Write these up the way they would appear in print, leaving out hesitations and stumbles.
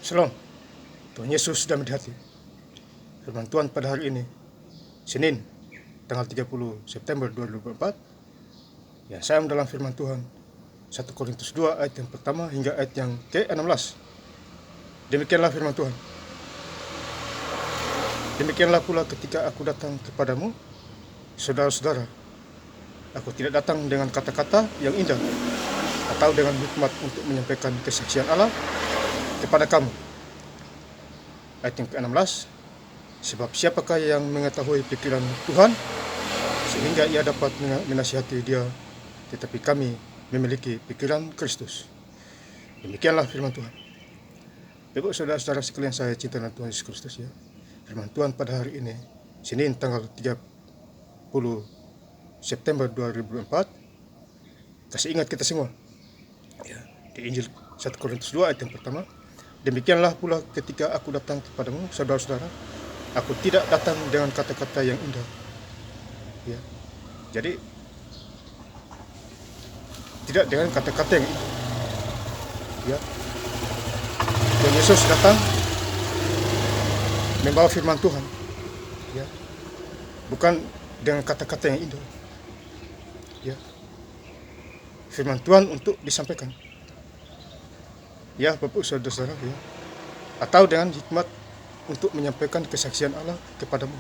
Shalom, Tuhan Yesus sudah di hati. Firman Tuhan pada hari ini, Senin, tanggal 30 September 2024, yang saya dalam firman Tuhan, 1 Korintus 2 ayat yang pertama hingga ayat yang ke-16. Demikianlah firman Tuhan. Demikianlah pula ketika aku datang kepadamu, saudara-saudara, aku tidak datang dengan kata-kata yang indah, atau dengan hikmat untuk menyampaikan kesaksian Allah kepada kamu. Ayat yang ke-16, sebab siapakah yang mengetahui pikiran Tuhan sehingga ia dapat menasihati dia, tetapi kami memiliki pikiran Kristus. Demikianlah firman Tuhan. Bapak saudara-saudara sekalian saya cinta dan Tuhan Yesus Kristus ya. Firman Tuhan pada hari ini, Senin tanggal 30 September 2024, kasih ingat kita semua ya, di Injil 1 Korintus 2 ayat yang pertama. Demikianlah pula ketika aku datang kepadamu, saudara-saudara, aku tidak datang dengan kata-kata yang indah. Ya. Jadi tidak dengan kata-kata yang indah. Ya. Tuhan Yesus datang membawa firman Tuhan. Ya. Bukan dengan kata-kata yang indah. Ya. Firman Tuhan untuk disampaikan. Ya, Bapak saudara-saudara ya. Atau dengan hikmat untuk menyampaikan kesaksian Allah kepadamu.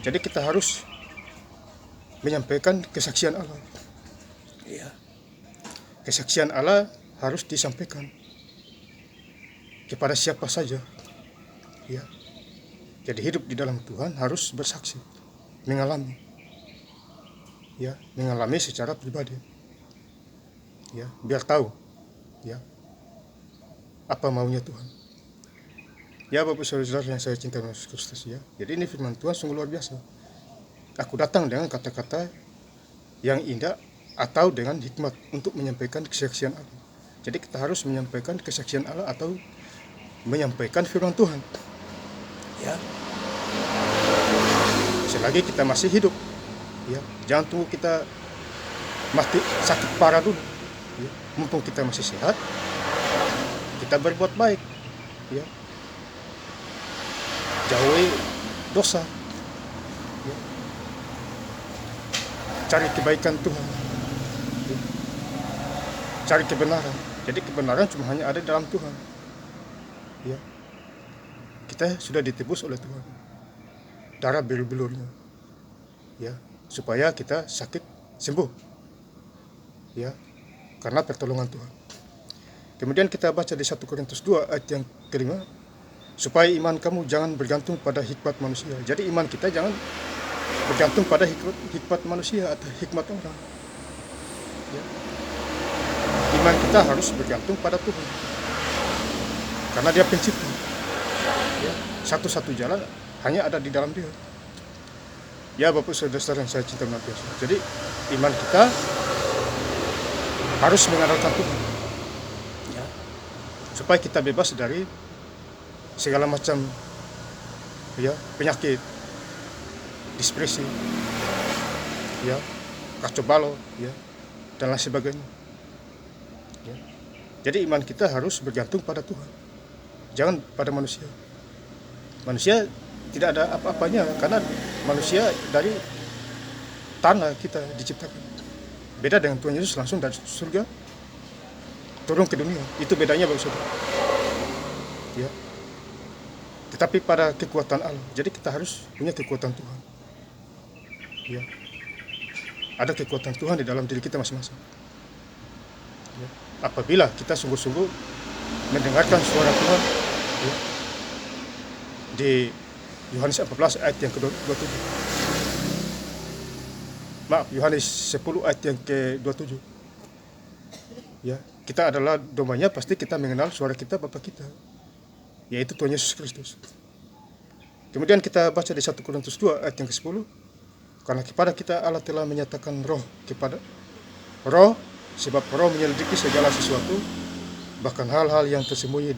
Jadi kita harus menyampaikan kesaksian Allah. Ya. Kesaksian Allah harus disampaikan kepada siapa saja. Ya. Jadi hidup di dalam Tuhan harus bersaksi, mengalami. Ya, mengalami secara pribadi. Ya, biar tahu. Ya. Apa maunya Tuhan. Ya Bapak saudara yang saya cinta Yesus Kristus ya. Jadi ini firman Tuhan sungguh luar biasa. Aku datang dengan kata-kata yang indah atau dengan hikmat untuk menyampaikan kesaksian Allah. Jadi kita harus menyampaikan kesaksian Allah atau menyampaikan firman Tuhan. Ya. Selagi kita masih hidup. Ya, jangan tunggu kita mati sakit parah dulu. Ya. Mumpung kita masih sehat, kita berbuat baik, ya, jauhi dosa, ya. Cari kebaikan Tuhan, ya. Cari kebenaran. Jadi kebenaran cuma hanya ada dalam Tuhan, ya. Kita sudah ditebus oleh Tuhan, darah biru-bilurnya, ya, supaya kita sakit sembuh, ya, karena pertolongan Tuhan. Kemudian kita baca di 1 Korintus 2 ayat yang kelima, supaya iman kamu jangan bergantung pada hikmat manusia. Jadi iman kita jangan bergantung pada hikmat manusia atau hikmat orang. Ya. Iman kita harus bergantung pada Tuhan, karena Dia pencipta. Ya. Satu-satu jalan hanya ada di dalam Dia. Ya Bapak saudara-saudara yang saya cinta dan biasa. Jadi iman kita harus mengandalkan Tuhan. Supaya kita bebas dari segala macam ya penyakit, depresi, ya, kacau balau, ya, dan lain sebagainya. Ya. Jadi iman kita harus bergantung pada Tuhan, jangan pada manusia. Manusia tidak ada apa-apanya karena manusia dari tanah kita diciptakan. Beda dengan Tuhan Yesus langsung dari surga turun ke dunia. Itu bedanya Bapak Saudara. Ya. Tetapi pada kekuatan Allah. Jadi kita harus punya kekuatan Tuhan. Ya. Ada kekuatan Tuhan di dalam diri kita masing-masing. Ya. Apabila kita sungguh-sungguh mendengarkan suara Tuhan, ya, di Yohanes 14 ayat yang ke-27. Maaf, Yohanes 10 ayat yang ke-27. Ya, kita adalah dombanya, pasti kita mengenal suara kita, Bapa kita, yaitu Tuhan Yesus Kristus. Kemudian kita baca di 1 Korintus 2 ayat yang ke-10, karena kepada kita Allah telah menyatakan roh kepada roh, sebab roh menyelidiki segala sesuatu, bahkan hal-hal yang tersembunyi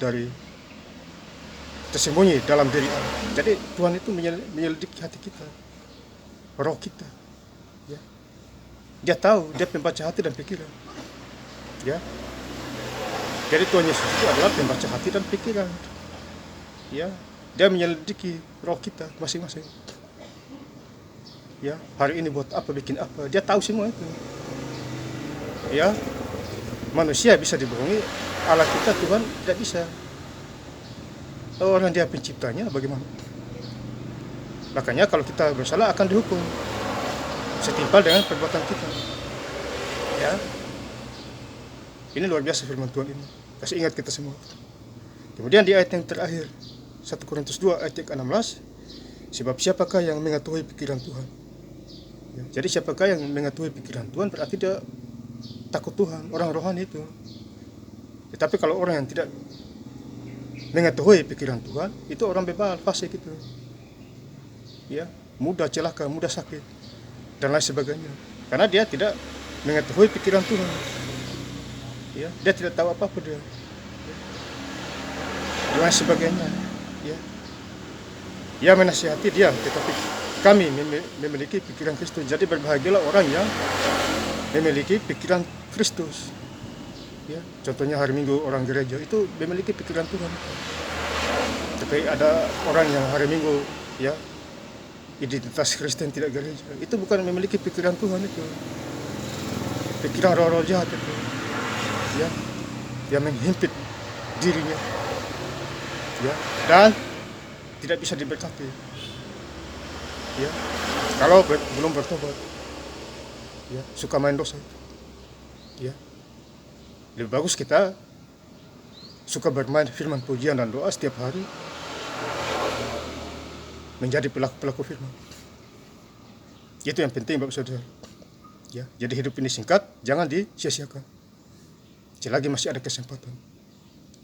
dalam diri Allah. Jadi Tuhan itu menyelidiki hati kita, roh kita. Ya. Dia tahu, Dia membaca hati dan pikiran. Ya, jadi Tuhan Yesus itu adalah pembaca hati dan pikiran. Ya, dia menyelidiki roh kita masing-masing. Ya, hari ini buat apa, bikin apa, dia tahu semua itu. Ya, manusia bisa dibohongi, Allah kita Tuhan tidak bisa. Orang dia penciptanya bagaimana? Makanya kalau kita bersalah akan dihukum setimpal dengan perbuatan kita. Ya, ini luar biasa firman Tuhan ini. Kasih ingat kita semua. Kemudian di ayat yang terakhir 1 Korintus 2 ayat 16, sebab siapakah yang mengetahui pikiran Tuhan? Ya, jadi siapakah yang mengetahui pikiran Tuhan berarti dia takut Tuhan, orang rohani itu. Tetapi kalau orang yang tidak mengetahui pikiran Tuhan, itu orang bebal, fasik gitu. Ya, mudah celaka, mudah sakit dan lain sebagainya. Karena dia tidak mengetahui pikiran Tuhan. Ya, dia tidak tahu apa-apa dia. Dan lain sebagainya. Ya. Dia menasihati dia, tetapi kami memiliki pikiran Kristus. Jadi berbahagialah orang yang memiliki pikiran Kristus. Ya, contohnya hari Minggu orang gereja itu memiliki pikiran Tuhan. Tapi ada orang yang hari Minggu ya identitas Kristen tidak gereja, itu bukan memiliki pikiran Tuhan itu. Pikiran roh-roh jahat itu. Ya, yang menghimpit dirinya. Ya, dan tidak bisa diberkati. Ya, kalau belum bertobat, ya, suka main dosa, ya, lebih bagus kita suka bermain firman pujian dan doa setiap hari, menjadi pelaku firman. Itu yang penting Bapak Saudara. Ya, jadi hidup ini singkat, jangan disia-siakan. Selagi masih ada kesempatan,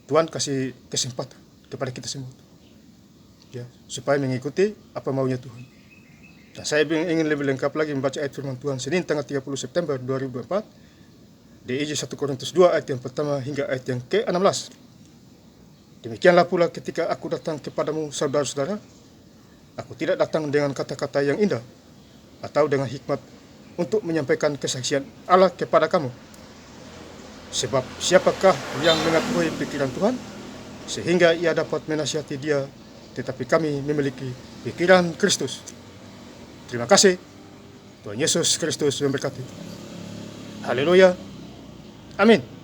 Tuhan kasih kesempatan kepada kita semua, ya, supaya mengikuti apa maunya Tuhan. Nah, saya ingin lebih lengkap lagi membaca ayat firman Tuhan Senin tanggal 30 September 2004 di Injil 1 Korintus 2 ayat yang pertama hingga ayat yang ke-16. Demikianlah pula ketika aku datang kepadamu saudara-saudara, aku tidak datang dengan kata-kata yang indah atau dengan hikmat untuk menyampaikan kesaksian Allah kepada kamu. Sebab siapakah yang mengetahui pikiran Tuhan sehingga ia dapat menasihati dia, tetapi kami memiliki pikiran Kristus. Terima kasih. Tuhan Yesus Kristus memberkati. Haleluya. Amin.